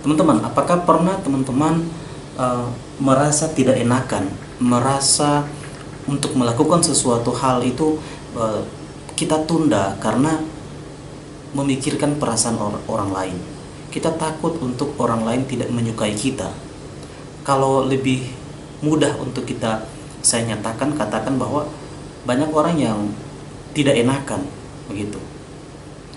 Teman-teman, apakah pernah teman-teman merasa tidak enakan, merasa untuk melakukan sesuatu hal itu kita tunda karena memikirkan perasaan orang lain. Kita takut untuk orang lain tidak menyukai kita. Kalau lebih mudah untuk saya katakan bahwa banyak orang yang tidak enakan begitu.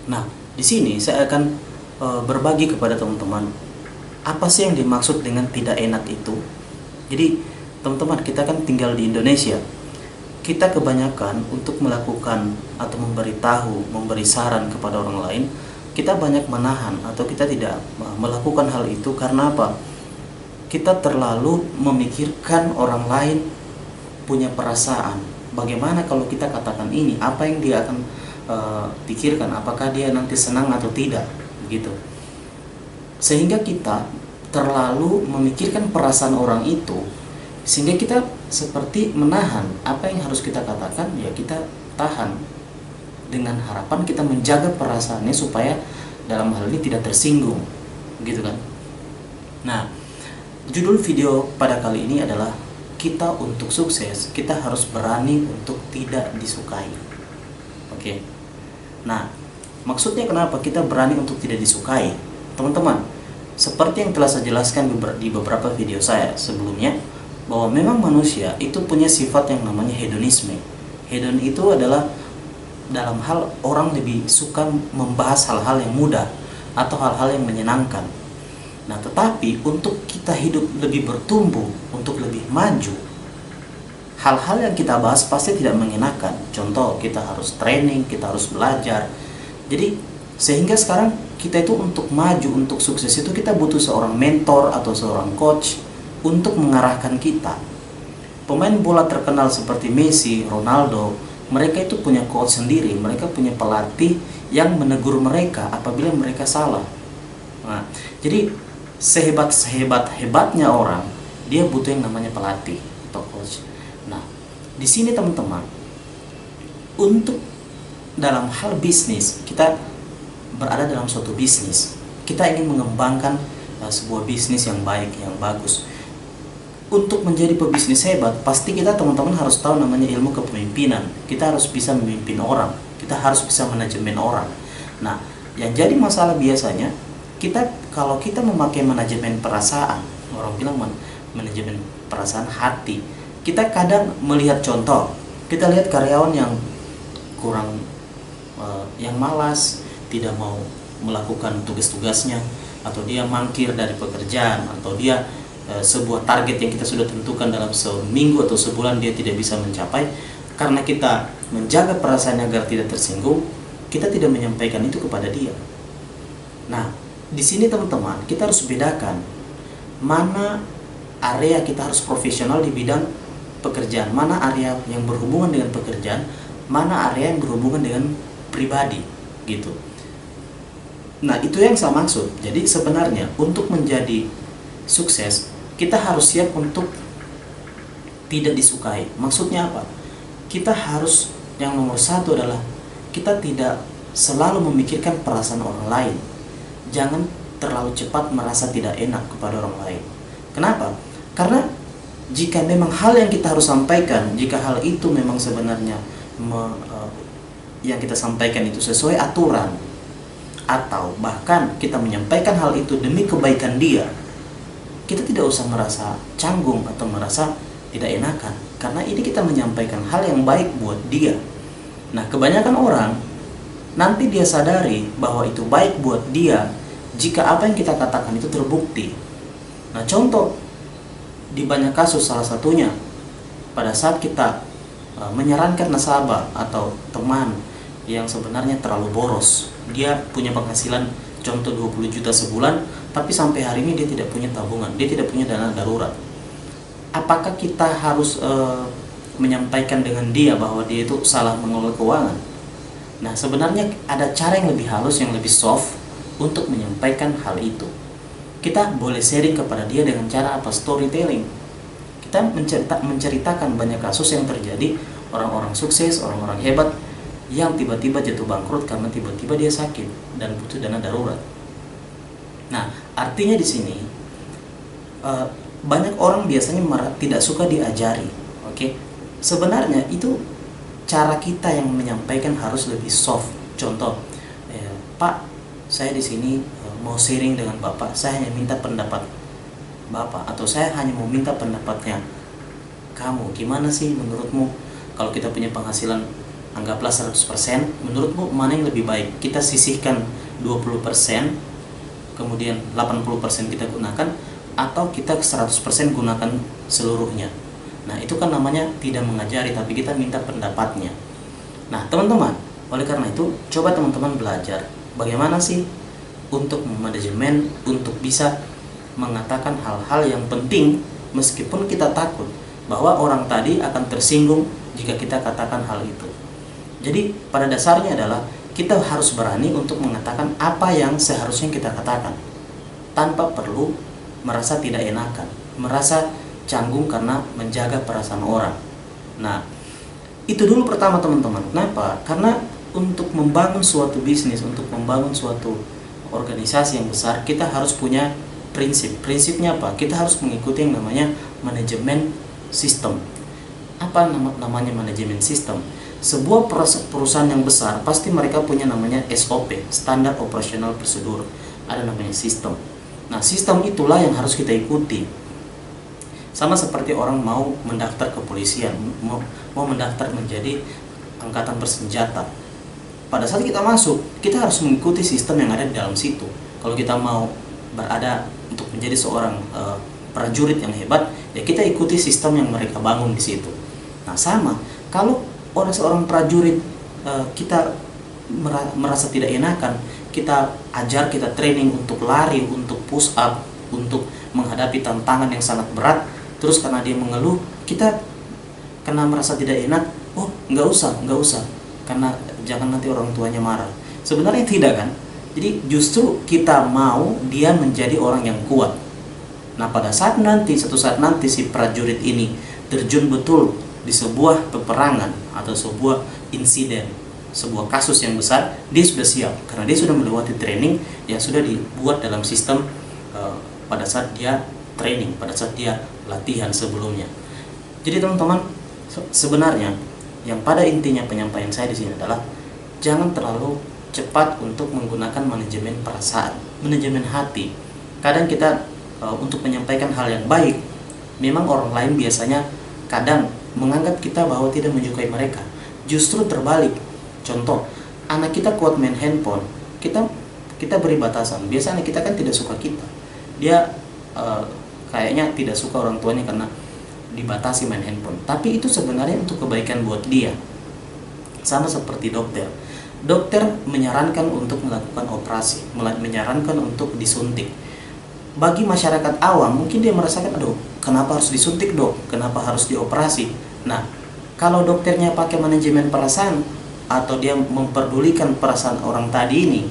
Nah, di sini saya akan berbagi kepada teman-teman apa sih yang dimaksud dengan tidak enak itu. Jadi teman-teman, kita kan tinggal di Indonesia. Kita kebanyakan untuk melakukan atau memberi saran kepada orang lain, kita banyak menahan atau kita tidak melakukan hal itu karena apa? Kita terlalu memikirkan orang lain punya perasaan. Bagaimana kalau kita katakan ini, apa yang dia akan pikirkan, apakah dia nanti senang atau tidak, begitu. Sehingga kita terlalu memikirkan perasaan orang itu, sehingga kita seperti menahan apa yang harus kita katakan, ya kita tahan dengan harapan kita menjaga perasaannya supaya dalam hal ini tidak tersinggung, gitu kan. Nah, judul video pada kali ini adalah kita untuk sukses, kita harus berani untuk tidak disukai. Oke. Nah, maksudnya kenapa kita berani untuk tidak disukai? Teman-teman, seperti yang telah saya jelaskan di beberapa video saya sebelumnya, bahwa memang manusia itu punya sifat yang namanya hedonisme. Hedon itu adalah dalam hal orang lebih suka membahas hal-hal yang mudah atau hal-hal yang menyenangkan. Nah, tetapi untuk kita hidup lebih bertumbuh, untuk lebih maju, hal-hal yang kita bahas pasti tidak mengenakan. Contoh, kita harus training, kita harus belajar. Jadi, sehingga sekarang kita itu untuk maju, untuk sukses itu kita butuh seorang mentor atau seorang coach untuk mengarahkan kita. Pemain bola terkenal seperti Messi, Ronaldo, mereka itu punya coach sendiri, mereka punya pelatih yang menegur mereka apabila mereka salah. Nah, jadi sehebat-hebatnya orang, dia butuh yang namanya pelatih atau coach. Nah, di sini teman-teman, untuk dalam hal bisnis, kita berada dalam suatu bisnis, kita ingin mengembangkan sebuah bisnis yang baik, yang bagus. Untuk menjadi pebisnis hebat, pasti kita teman-teman harus tahu namanya ilmu kepemimpinan. Kita harus bisa memimpin orang, kita harus bisa manajemen orang. Nah, yang jadi masalah biasanya, kalau kita memakai manajemen perasaan, orang bilang manajemen perasaan hati, kita kadang melihat contoh, kita lihat karyawan yang kurang, yang malas, tidak mau melakukan tugas-tugasnya, atau dia mangkir dari pekerjaan, atau dia sebuah target yang kita sudah tentukan dalam seminggu atau sebulan dia tidak bisa mencapai. Karena kita menjaga perasaannya agar tidak tersinggung, kita tidak menyampaikan itu kepada dia. Nah, di sini teman-teman, kita harus bedakan mana area kita harus profesional di bidang pekerjaan, mana area yang berhubungan dengan pekerjaan, mana area yang berhubungan dengan pribadi, gitu. Nah, itu yang saya maksud. Jadi sebenarnya untuk menjadi sukses, kita harus siap untuk tidak disukai. Maksudnya apa? Kita harus, yang nomor satu adalah kita tidak selalu memikirkan perasaan orang lain. Jangan terlalu cepat merasa tidak enak kepada orang lain. Kenapa? Karena jika memang hal yang kita harus sampaikan, jika hal itu memang sebenarnya yang kita sampaikan itu sesuai aturan, atau bahkan kita menyampaikan hal itu demi kebaikan dia, kita tidak usah merasa canggung atau merasa tidak enakan, karena ini kita menyampaikan hal yang baik buat dia. Nah, kebanyakan orang nanti dia sadari bahwa itu baik buat dia jika apa yang kita katakan itu terbukti. Nah, contoh di banyak kasus, salah satunya pada saat kita menyarankan nasabah atau teman yang sebenarnya terlalu boros, dia punya penghasilan contoh 20 juta sebulan, tapi sampai hari ini dia tidak punya tabungan, dia tidak punya dana darurat. Apakah kita harus menyampaikan dengan dia bahwa dia itu salah mengelola keuangan? Nah, sebenarnya ada cara yang lebih halus, yang lebih soft untuk menyampaikan hal itu. Kita boleh sharing kepada dia dengan cara apa? Storytelling. Kita menceritakan banyak kasus yang terjadi, orang-orang sukses, orang-orang hebat yang tiba-tiba jatuh bangkrut karena tiba-tiba dia sakit dan butuh dana darurat. Nah, Artinya di sini banyak orang biasanya tidak suka diajari. Oke, sebenarnya itu cara kita yang menyampaikan harus lebih soft. Contoh, Pak, saya di sini mau sharing dengan Bapak, saya hanya minta pendapat Bapak, atau saya hanya mau minta pendapatnya kamu. Gimana sih menurutmu kalau kita punya penghasilan anggaplah 100%, menurutmu mana yang lebih baik? Kita sisihkan 20%, kemudian 80% kita gunakan, atau kita 100% gunakan seluruhnya. Nah, itu kan namanya tidak mengajari, tapi kita minta pendapatnya. Nah, teman-teman, oleh karena itu coba teman-teman belajar bagaimana sih untuk manajemen, untuk bisa mengatakan hal-hal yang penting meskipun kita takut bahwa orang tadi akan tersinggung jika kita katakan hal itu. Jadi pada dasarnya adalah kita harus berani untuk mengatakan apa yang seharusnya kita katakan tanpa perlu merasa tidak enakan, merasa canggung karena menjaga perasaan orang. Nah, itu dulu pertama teman-teman. Kenapa? Karena untuk membangun suatu bisnis, untuk membangun suatu organisasi yang besar, kita harus punya prinsip. Prinsipnya apa? Kita harus mengikuti yang namanya manajemen sistem. Apa namanya manajemen sistem? Sebuah perusahaan yang besar pasti mereka punya namanya SOP, Standar Operational Procedure. Ada namanya sistem. Nah, sistem itulah yang harus kita ikuti. Sama seperti orang mau mendaftar ke polisian, mau mendaftar menjadi angkatan bersenjata. Pada saat kita masuk, kita harus mengikuti sistem yang ada di dalam situ. Kalau kita mau berada untuk menjadi seorang prajurit yang hebat, ya kita ikuti sistem yang mereka bangun di situ. Nah, sama kalau seorang prajurit kita merasa tidak enakan, kita ajar, kita training untuk lari, untuk push up, untuk menghadapi tantangan yang sangat berat, terus karena dia mengeluh, kita kena merasa tidak enak, oh nggak usah, karena jangan nanti orang tuanya marah. Sebenarnya tidak kan? Jadi justru kita mau dia menjadi orang yang kuat. Nah, pada suatu saat nanti si prajurit ini terjun betul di sebuah peperangan atau sebuah insiden, sebuah kasus yang besar, dia sudah siap karena dia sudah melewati training yang sudah dibuat dalam sistem pada saat dia training, pada saat dia latihan sebelumnya. Jadi teman-teman, sebenarnya yang pada intinya penyampaian saya di sini adalah jangan terlalu cepat untuk menggunakan manajemen perasaan, manajemen hati. Kadang kita untuk menyampaikan hal yang baik, memang orang lain biasanya kadang menganggap kita bahwa tidak menyukai mereka. Justru terbalik. Contoh, anak kita kuat main handphone, kita beri batasan. Biasanya kita kan tidak suka kita. Dia kayaknya tidak suka orang tuanya karena dibatasi main handphone. Tapi itu sebenarnya untuk kebaikan buat dia. Sama seperti dokter. Dokter menyarankan untuk melakukan operasi, menyarankan untuk disuntik. Bagi masyarakat awam, mungkin dia merasakan, aduh, kenapa harus disuntik dok? Kenapa harus dioperasi? Nah, kalau dokternya pakai manajemen perasaan, atau dia memperdulikan perasaan orang tadi ini,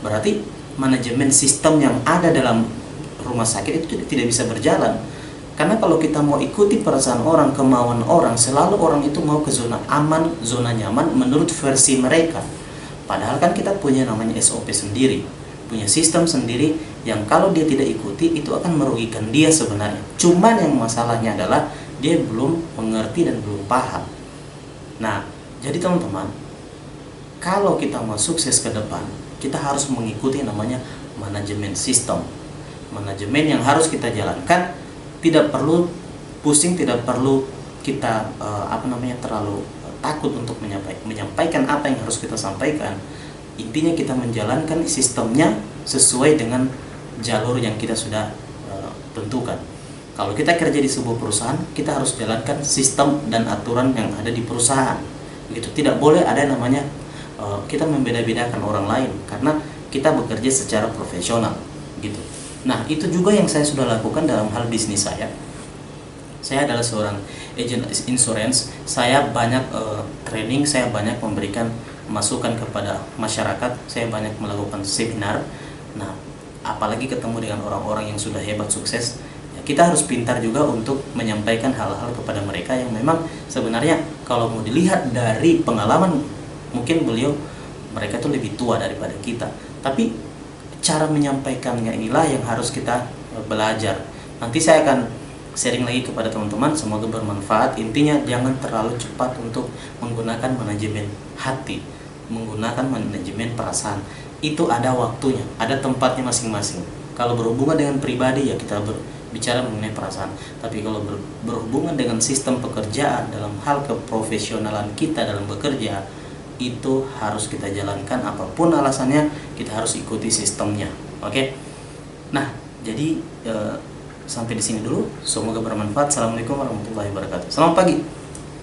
berarti manajemen sistem yang ada dalam rumah sakit itu tidak bisa berjalan. Karena kalau kita mau ikuti perasaan orang, kemauan orang, selalu orang itu mau ke zona aman, zona nyaman menurut versi mereka. Padahal kan kita punya namanya SOP sendiri, punya sistem sendiri yang kalau dia tidak ikuti itu akan merugikan dia sebenarnya. Cuman yang masalahnya adalah dia belum mengerti dan belum paham. Nah, jadi teman-teman, kalau kita mau sukses ke depan, kita harus mengikuti namanya manajemen sistem. Manajemen yang harus kita jalankan, tidak perlu pusing, tidak perlu kita terlalu takut untuk menyampaikan apa yang harus kita sampaikan. Intinya kita menjalankan sistemnya sesuai dengan jalur yang kita sudah tentukan. Kalau kita kerja di sebuah perusahaan, kita harus jalankan sistem dan aturan yang ada di perusahaan. Gitu. Tidak boleh ada namanya kita membeda-bedakan orang lain karena kita bekerja secara profesional. Gitu. Nah, itu juga yang saya sudah lakukan dalam hal bisnis saya. Saya adalah seorang agent insurance. Saya banyak training, saya banyak memberikan masukan kepada masyarakat, saya banyak melakukan seminar. Nah, apalagi ketemu dengan orang-orang yang sudah hebat, sukses, ya kita harus pintar juga untuk menyampaikan hal-hal kepada mereka yang memang sebenarnya kalau mau dilihat dari pengalaman, mungkin mereka tuh lebih tua daripada kita. Tapi cara menyampaikannya inilah yang harus kita belajar. Nanti saya akan sharing lagi kepada teman-teman, semoga bermanfaat. Intinya jangan terlalu cepat untuk menggunakan manajemen hati, menggunakan manajemen perasaan. Itu ada waktunya, ada tempatnya masing-masing. Kalau berhubungan dengan pribadi ya kita bicara mengenai perasaan. Tapi kalau berhubungan dengan sistem pekerjaan, dalam hal keprofesionalan kita dalam bekerja, itu harus kita jalankan apapun alasannya, kita harus ikuti sistemnya. Oke. Nah, jadi sampai di sini dulu. Semoga bermanfaat. Assalamualaikum warahmatullahi wabarakatuh. Selamat pagi.